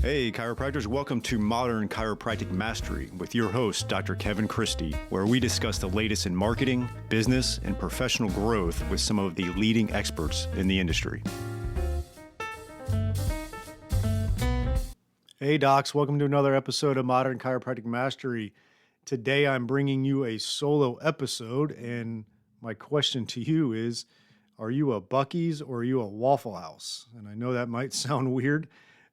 Hey, chiropractors, welcome to Modern Chiropractic Mastery with your host, Dr. Kevin Christie, where we discuss the latest in marketing, business, and professional growth with some of the leading experts in the industry. Hey, docs, welcome to another episode of Modern Chiropractic Mastery. Today, I'm bringing you a solo episode, and my question to you is, are you a Buc-ee's or are you a Waffle House? And I know that might sound weird,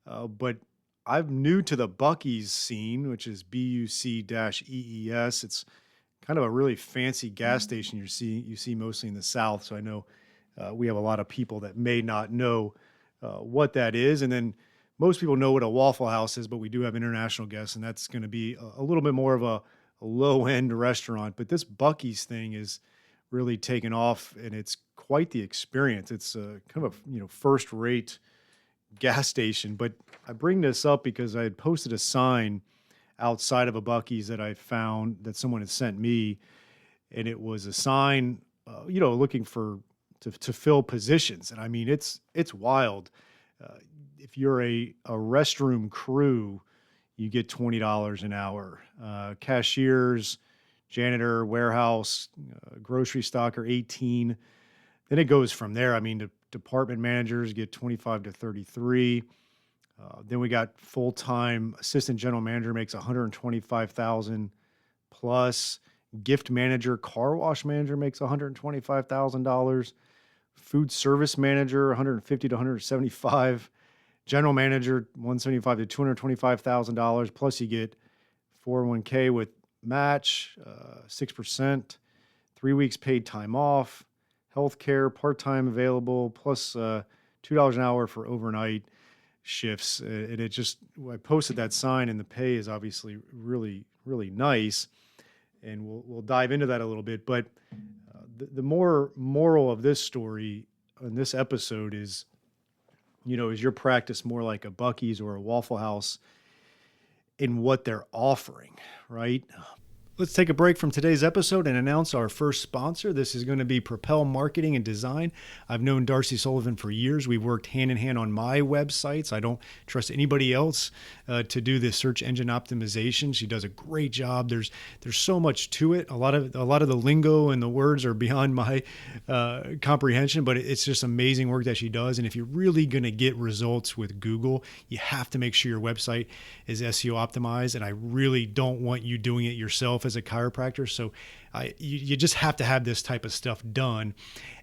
but I'm new to the Buc-ee's scene, which is BUC-EES. It's kind of a really fancy gas station you see mostly in the South. So I know we have a lot of people that may not know what that is. And then most people know what a Waffle House is, but we do have international guests, and that's going to be a little bit more of a low-end restaurant. But this Buc-ee's thing is really taken off, and it's quite the experience. It's kind of a first-rate gas station. But I bring this up because I had posted a sign outside of a Buc-ee's that I found that someone had sent me, and it was a sign, looking to fill positions. And I mean, it's wild. If you're a restroom crew, you get $20 an hour. Cashiers, janitor, warehouse, grocery stocker, 18. Then it goes from there. I mean, the department managers get 25 to 33. Then we got full-time assistant general manager makes 125,000 plus. Gift manager, car wash manager makes $125,000. Food service manager, 150 to 175. General manager, 175 to $225,000. Plus you get 401k with match, 6%, 3 weeks paid time off, healthcare, part-time available, plus $2 an hour for overnight shifts. And I posted that sign, and the pay is obviously really, really nice. And we'll dive into that a little bit. But the more moral of this story in this episode is, is your practice more like a Buc-ee's or a Waffle House in what they're offering, right? Let's take a break from today's episode and announce our first sponsor. This is going to be Propel Marketing and Design. I've known Darcy Sullivan for years. We've worked hand in hand on my websites. I don't trust anybody else to do this search engine optimization. She does a great job. There's so much to it. A lot of the lingo and the words are beyond my comprehension, but it's just amazing work that she does. And if you're really going to get results with Google, you have to make sure your website is SEO optimized. And I really don't want you doing it yourself as a chiropractor. So you just have to have this type of stuff done.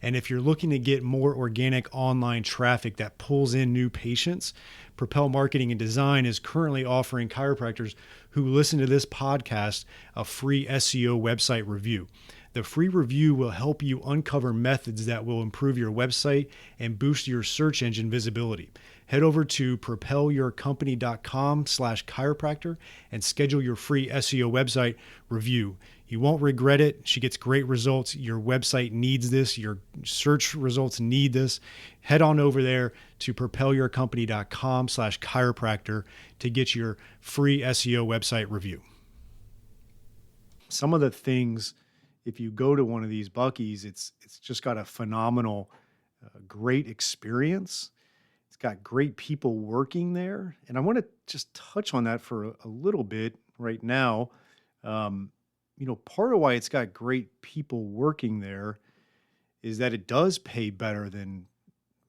And if you're looking to get more organic online traffic that pulls in new patients, Propel Marketing and Design is currently offering chiropractors who listen to this podcast a free SEO website review. The free review will help you uncover methods that will improve your website and boost your search engine visibility. Head over to propelyourcompany.com/chiropractor and schedule your free SEO website review. You won't regret it. She gets great results. Your website needs this. Your search results need this. Head on over there to propelyourcompany.com/chiropractor to get your free SEO website review. Some of the things, if you go to one of these Buc-ee's, it's just got a phenomenal, great experience. It's got great people working there. And I want to just touch on that for a little bit right now. Part of why it's got great people working there is that it does pay better than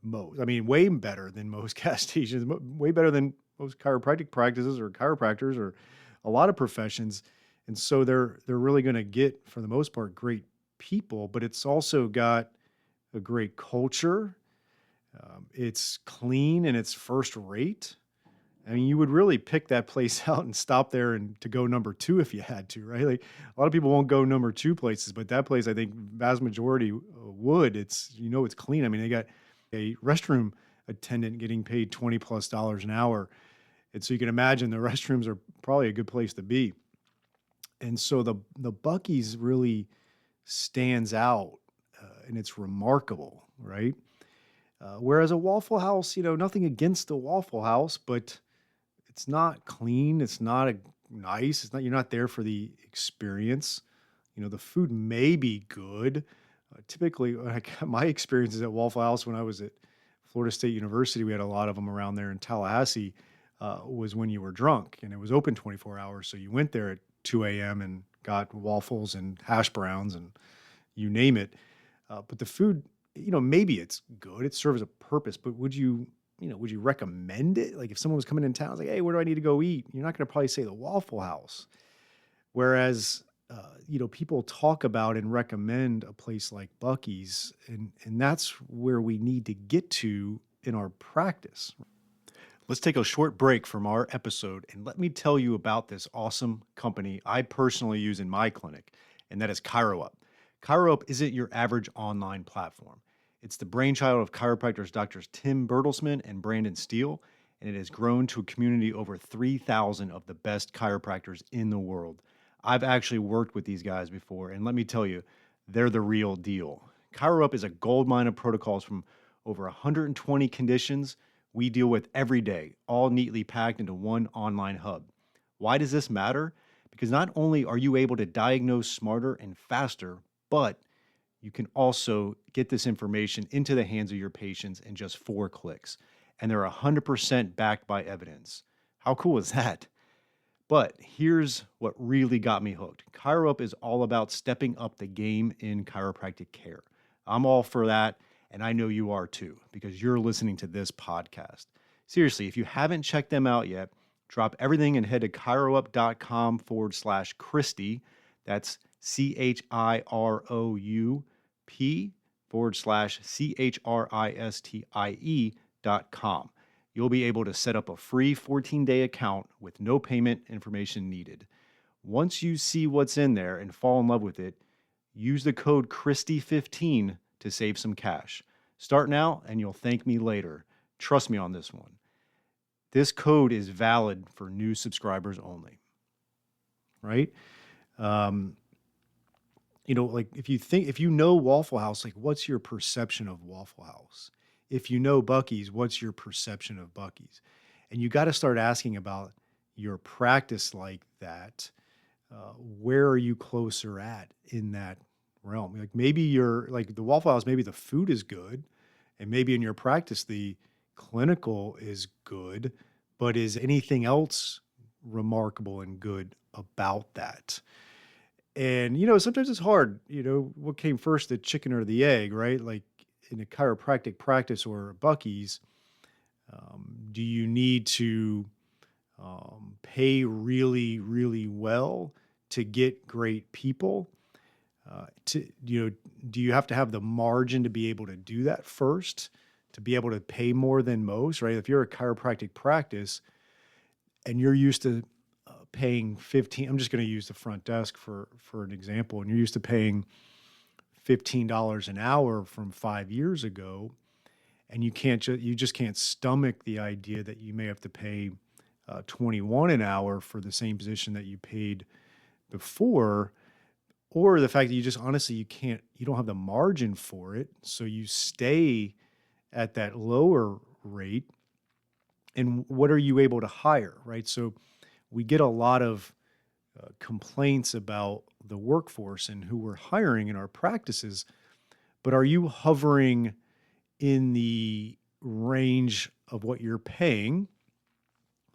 most. I mean, way better than most gas stations, way better than most chiropractic practices or chiropractors or a lot of professions. And so they're really going to get, for the most part, great people, but it's also got a great culture. It's clean and it's first rate. I mean, you would really pick that place out and stop there and to go number 2 if you had to, right? Like a lot of people won't go number 2 places, but that place, I think vast majority would. It's clean. I mean, they got a restroom attendant getting paid $20+ an hour. And so you can imagine the restrooms are probably a good place to be. And so the Buc-ee's really stands out and it's remarkable, right? Whereas a Waffle House, nothing against the Waffle House, but it's not clean. It's not nice. You're not there for the experience. The food may be good. Typically, my experiences at Waffle House when I was at Florida State University, we had a lot of them around there in Tallahassee. was when you were drunk and it was open 24 hours. So you went there at 2 a.m. and got waffles and hash browns and you name it. But the food, maybe it's good. It serves a purpose, but would you recommend it? Like if someone was coming in town, it's like, hey, where do I need to go eat? You're not going to probably say the Waffle House. Whereas, people talk about and recommend a place like Buc-ee's, and that's where we need to get to in our practice. Let's take a short break from our episode and let me tell you about this awesome company I personally use in my clinic, and that is ChiroUp. ChiroUp isn't your average online platform. It's the brainchild of chiropractors Doctors Tim Bertelsmann and Brandon Steele, and it has grown to a community over 3,000 of the best chiropractors in the world. I've actually worked with these guys before, and let me tell you, they're the real deal. ChiroUp is a goldmine of protocols from over 120 conditions we deal with every day, all neatly packed into one online hub. Why does this matter? Because not only are you able to diagnose smarter and faster, but you can also get this information into the hands of your patients in just 4 clicks. And they're 100% backed by evidence. How cool is that? But here's what really got me hooked. ChiroUp is all about stepping up the game in chiropractic care. I'm all for that, and I know you are too, because you're listening to this podcast. Seriously, if you haven't checked them out yet, drop everything and head to chiroup.com/Christy. That's CHIROUP/CHRISTIE.com. You'll be able to set up a free 14-day account with no payment information needed. Once you see what's in there and fall in love with it, use the code Christy15 to save some cash. Start now and you'll thank me later. Trust me on this one. This code is valid for new subscribers only, right? Like if you know Waffle House, like what's your perception of Waffle House? If you know Buc-ee's, what's your perception of Buc-ee's? And you got to start asking about your practice like that. Where are you closer at in that realm? Like maybe you're like the Waffle House, maybe the food is good, and maybe in your practice the clinical is good, but is anything else remarkable and good about that? And sometimes it's hard. What came first, the chicken or the egg, right? Like in a chiropractic practice or a Buc-ee's, do you need to pay really, really well to get great people? Do you have to have the margin to be able to do that first, to be able to pay more than most, right? If you're a chiropractic practice and you're used to paying 15, I'm just going to use the front desk for an example, and you're used to paying $15 an hour from 5 years ago, and you just can't stomach the idea that you may have to pay 21 an hour for the same position that you paid before, or the fact that you just honestly you don't have the margin for it, so you stay at that lower rate. And what are you able to hire, right? So we get a lot of complaints about the workforce and who we're hiring in our practices, but are you hovering in the range of what you're paying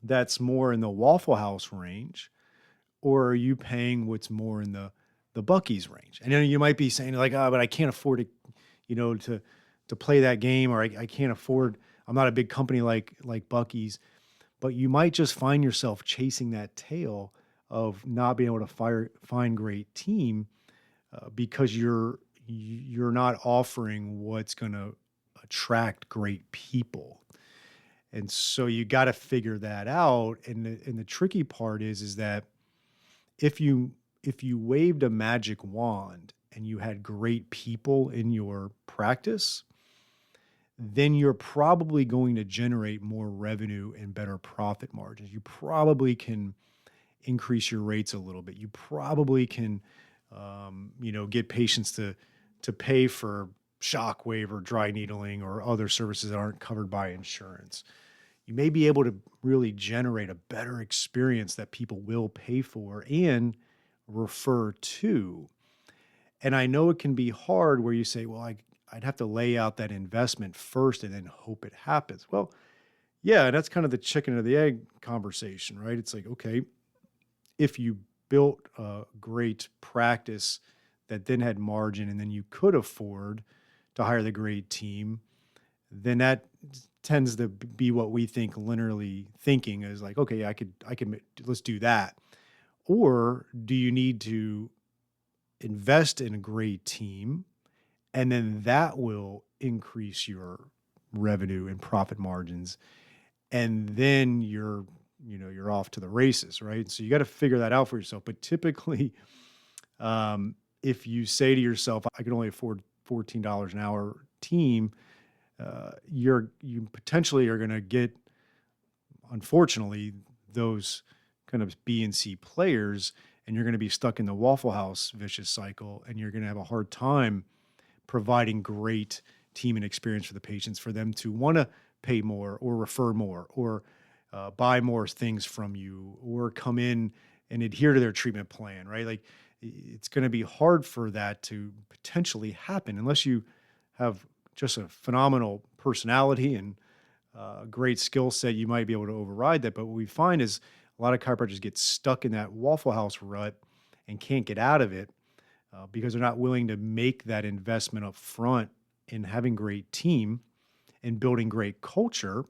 that's more in the Waffle House range, or are you paying what's more in the Buc-ee's range? And then you might be saying like, but I can't afford to play that game, or I can't afford, I'm not a big company like Buc-ee's. But you might just find yourself chasing that tail of not being able to find great team because you're not offering what's going to attract great people. And so you got to figure that out. And the tricky part is that if you waved a magic wand and you had great people in your practice, then you're probably going to generate more revenue and better profit margins. You probably can increase your rates a little bit. You probably can, get patients to pay for shockwave or dry needling or other services that aren't covered by insurance. You may be able to really generate a better experience that people will pay for and refer to. And I know it can be hard where you say, well, I'd have to lay out that investment first and then hope it happens. Well, Yeah, that's kind of the chicken or the egg conversation, right? It's like, okay, if you built a great practice that then had margin and then you could afford to hire the great team, then that tends to be what we think linearly thinking is like, okay, let's do that. Or do you need to invest in a great team and then that will increase your revenue and profit margins and then you're off to the races, right? So you got to figure that out for yourself. But typically, um, if you say to yourself, I can only afford $14 an hour team, you potentially are going to get, unfortunately, those kind of B and C players, and you're going to be stuck in the Waffle House vicious cycle, and you're going to have a hard time providing great team and experience for the patients for them to want to pay more or refer more or buy more things from you or come in and adhere to their treatment plan, right? Like it's going to be hard for that to potentially happen unless you have just a phenomenal personality and great skill set. You might be able to override that. But what we find is a lot of chiropractors get stuck in that Waffle House rut and can't get out of it because they're not willing to make that investment up front in having great team and building great culture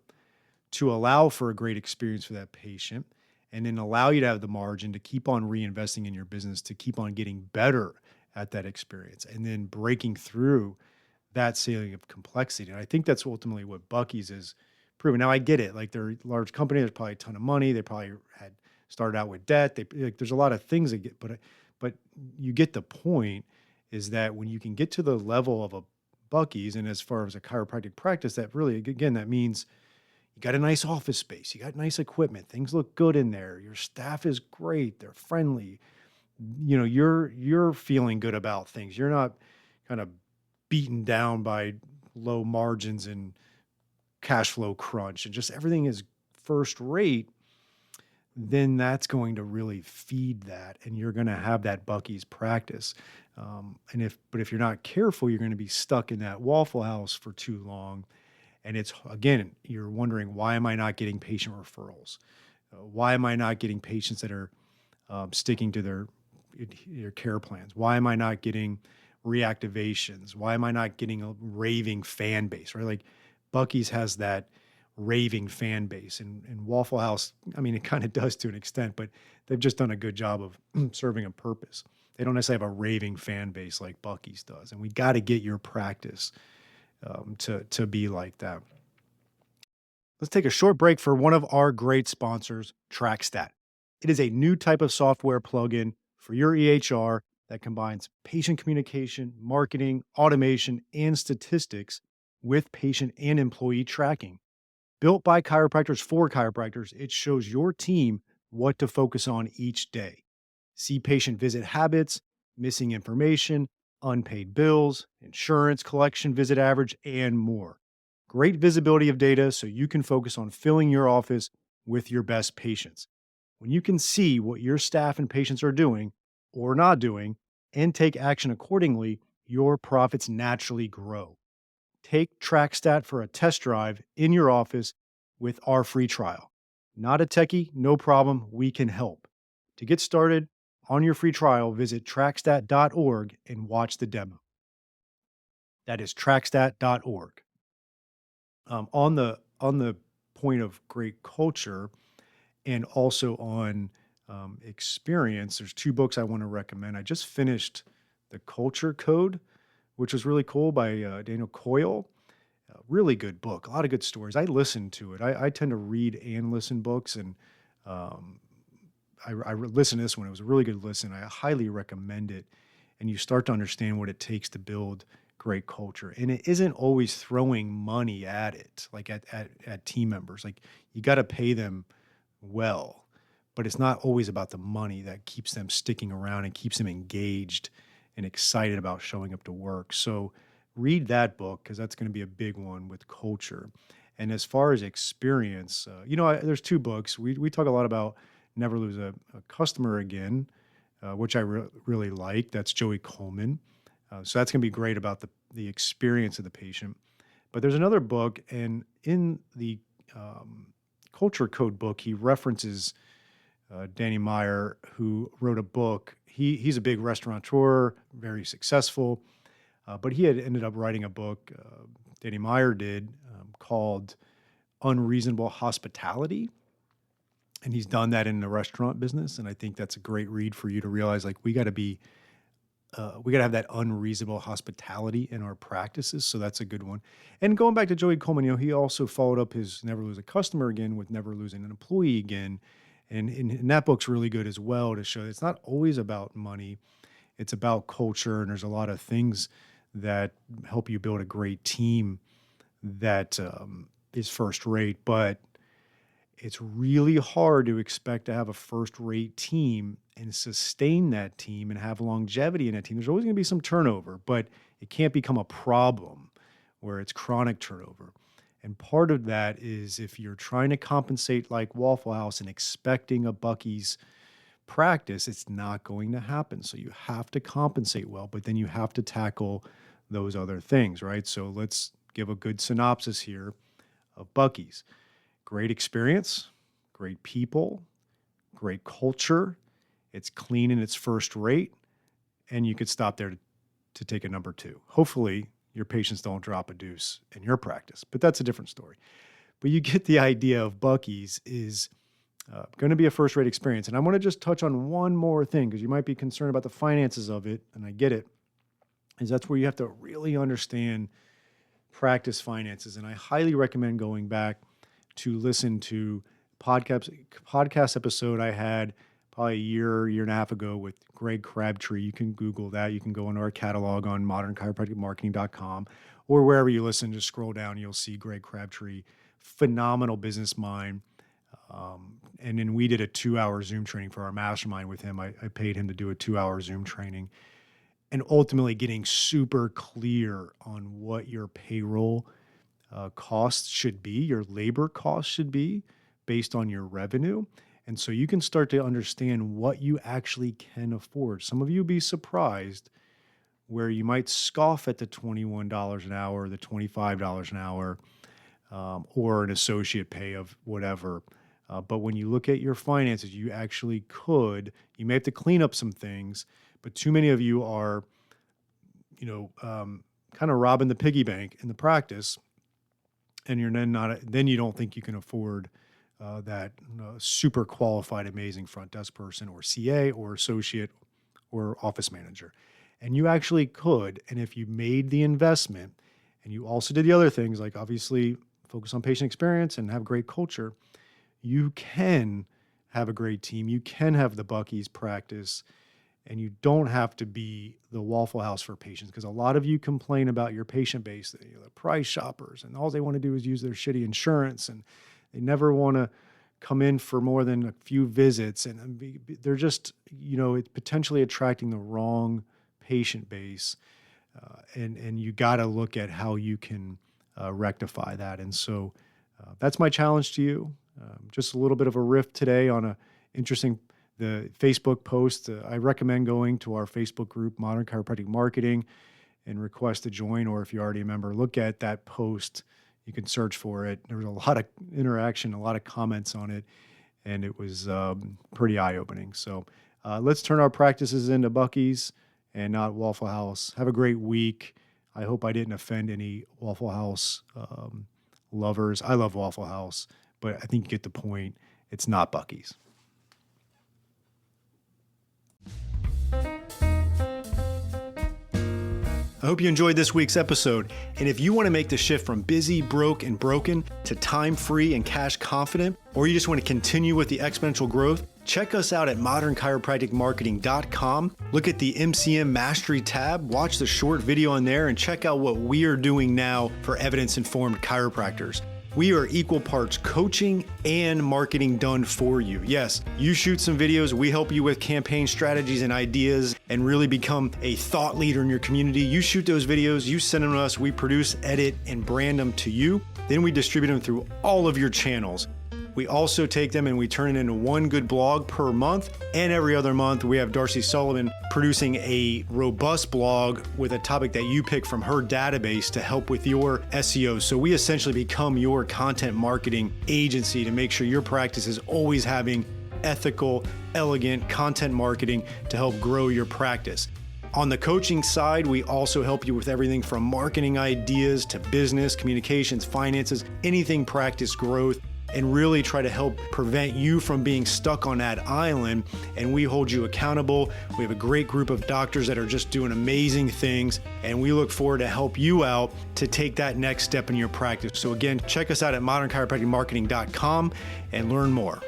to allow for a great experience for that patient and then allow you to have the margin to keep on reinvesting in your business to keep on getting better at that experience and then breaking through that ceiling of complexity. And I think that's ultimately what Bucky's is proven. Now I get it. Like they're a large company, there's probably a ton of money. They probably had started out with debt. They like there's a lot of things that get, but you get the point is that when you can get to the level of a Bucky's and as far as a chiropractic practice, that really again that means you got a nice office space, you got nice equipment, things look good in there, your staff is great, they're friendly. You're feeling good about things. You're not kind of beaten down by low margins and cash flow crunch and just everything is first rate, then that's going to really feed that and you're going to have that Bucky's practice. But if you're not careful, you're going to be stuck in that Waffle House for too long. And it's again, you're wondering, why am I not getting patient referrals? Why am I not getting patients that are sticking to their care plans? Why am I not getting reactivations? Why am I not getting a raving fan base, right? Like Bucky's has that raving fan base and Waffle House, I mean, it kind of does to an extent, but they've just done a good job of serving a purpose. They don't necessarily have a raving fan base like Bucky's does. And we got to get your practice to be like that. Let's take a short break for one of our great sponsors, TrackStat. It is a new type of software plugin for your EHR that combines patient communication, marketing, automation, and statistics with patient and employee tracking. Built by chiropractors for chiropractors, it shows your team what to focus on each day. See patient visit habits, missing information, unpaid bills, insurance collection visit average, and more. Great visibility of data so you can focus on filling your office with your best patients. When you can see what your staff and patients are doing or not doing and take action accordingly, your profits naturally grow. Take TrackStat for a test drive in your office with our free trial. Not a techie, no problem, we can help. To get started on your free trial, visit trackstat.org and watch the demo. That is trackstat.org. On the point of great culture and also on experience, there's two books I want to recommend. I just finished The Culture Code, which was really cool by Daniel Coyle. Really good book, a lot of good stories. I listened to it. I tend to read and listen books, and um, I listened to this one. It was a really good listen. I highly recommend it. And you start to understand what it takes to build great culture. And it isn't always throwing money at it, like at team members. Like you got to pay them well, but it's not always about the money that keeps them sticking around and keeps them engaged and excited about showing up to work. So read that book because that's going to be a big one with culture. And as far as experience, there's two books. We talk a lot about Never Lose a Customer Again, which I really like. That's Joey Coleman. So that's going to be great about the experience of the patient. But there's another book, and in the culture code book, he references Danny Meyer, who wrote a book. He's a big restaurateur, very successful, but he had ended up writing a book, Danny Meyer did, called Unreasonable Hospitality. And he's done that in the restaurant business. And I think that's a great read for you to realize, like, we got to have that unreasonable hospitality in our practices. So that's a good one. And going back to Joey Coleman, he also followed up his Never Lose a Customer Again with Never Losing an Employee Again. And that book's really good as well to show it's not always about money. It's about culture. And there's a lot of things that help you build a great team that is first rate. But it's really hard to expect to have a first-rate team and sustain that team and have longevity in that team. There's always going to be some turnover, but it can't become a problem where it's chronic turnover. And part of that is if you're trying to compensate like Waffle House and expecting a Buc-ee's practice, it's not going to happen. So you have to compensate well, but then you have to tackle those other things, right? So let's give a good synopsis here of Buc-ee's. Great experience, great people, great culture. It's clean in its first rate, and you could stop there to take a number 2. Hopefully, your patients don't drop a deuce in your practice, but that's a different story. But you get the idea of Buc-ee's is going to be a first-rate experience. And I want to just touch on one more thing because you might be concerned about the finances of it, and I get it, is that's where you have to really understand practice finances. And I highly recommend going back to listen to podcast episode I had probably a year and a half ago with Greg Crabtree. You can Google that. You can go into our catalog on modernchiropracticmarketing.com or wherever you listen, just scroll down. You'll see Greg Crabtree, phenomenal business mind. And then we did a 2-hour Zoom training for our mastermind with him. I paid him to do a 2-hour Zoom training and ultimately getting super clear on what your payroll costs should be, your labor costs should be based on your revenue. And so you can start to understand what you actually can afford. Some of you will be surprised where you might scoff at the $21 an hour, the $25 an hour, or an associate pay of whatever. But when you look at your finances, you actually you may have to clean up some things, but too many of you are, kind of robbing the piggy bank in the practice. And you're then you don't think you can afford that super qualified, amazing front desk person or CA or associate or office manager. And you actually could. And if you made the investment and you also did the other things, like obviously focus on patient experience and have great culture, you can have a great team. You can have the Buc-ee's practice. And you don't have to be the Waffle House for patients, because a lot of you complain about your patient base, the price shoppers, and all they want to do is use their shitty insurance, and they never want to come in for more than a few visits, and they're just, it's potentially attracting the wrong patient base, and you got to look at how you can rectify that. And so that's my challenge to you. Just a little bit of a riff today on the Facebook post. I recommend going to our Facebook group, Modern Chiropractic Marketing, and request to join. Or if you're already a member, look at that post. You can search for it. There was a lot of interaction, a lot of comments on it, and it was pretty eye-opening. So let's turn our practices into Buc-ee's and not Waffle House. Have a great week. I hope I didn't offend any Waffle House lovers. I love Waffle House, but I think you get the point. It's not Buc-ee's. I hope you enjoyed this week's episode. And if you want to make the shift from busy, broke, and broken to time-free and cash confident, or you just want to continue with the exponential growth, check us out at modernchiropracticmarketing.com. Look at the MCM Mastery tab, watch the short video on there, and check out what we are doing now for evidence-informed chiropractors. We are equal parts coaching and marketing done for you. Yes, you shoot some videos, we help you with campaign strategies and ideas and really become a thought leader in your community. You shoot those videos, you send them to us, we produce, edit, and brand them to you. Then we distribute them through all of your channels. We also take them and we turn it into one good blog per month. And every other month, we have Darcy Sullivan producing a robust blog with a topic that you pick from her database to help with your SEO. So we essentially become your content marketing agency to make sure your practice is always having ethical, elegant content marketing to help grow your practice. On the coaching side, we also help you with everything from marketing ideas to business, communications, finances, anything practice growth, and really try to help prevent you from being stuck on that island. And we hold you accountable. We have a great group of doctors that are just doing amazing things, and we look forward to help you out to take that next step in your practice. So again, check us out at modernchiropracticmarketing.com and learn more.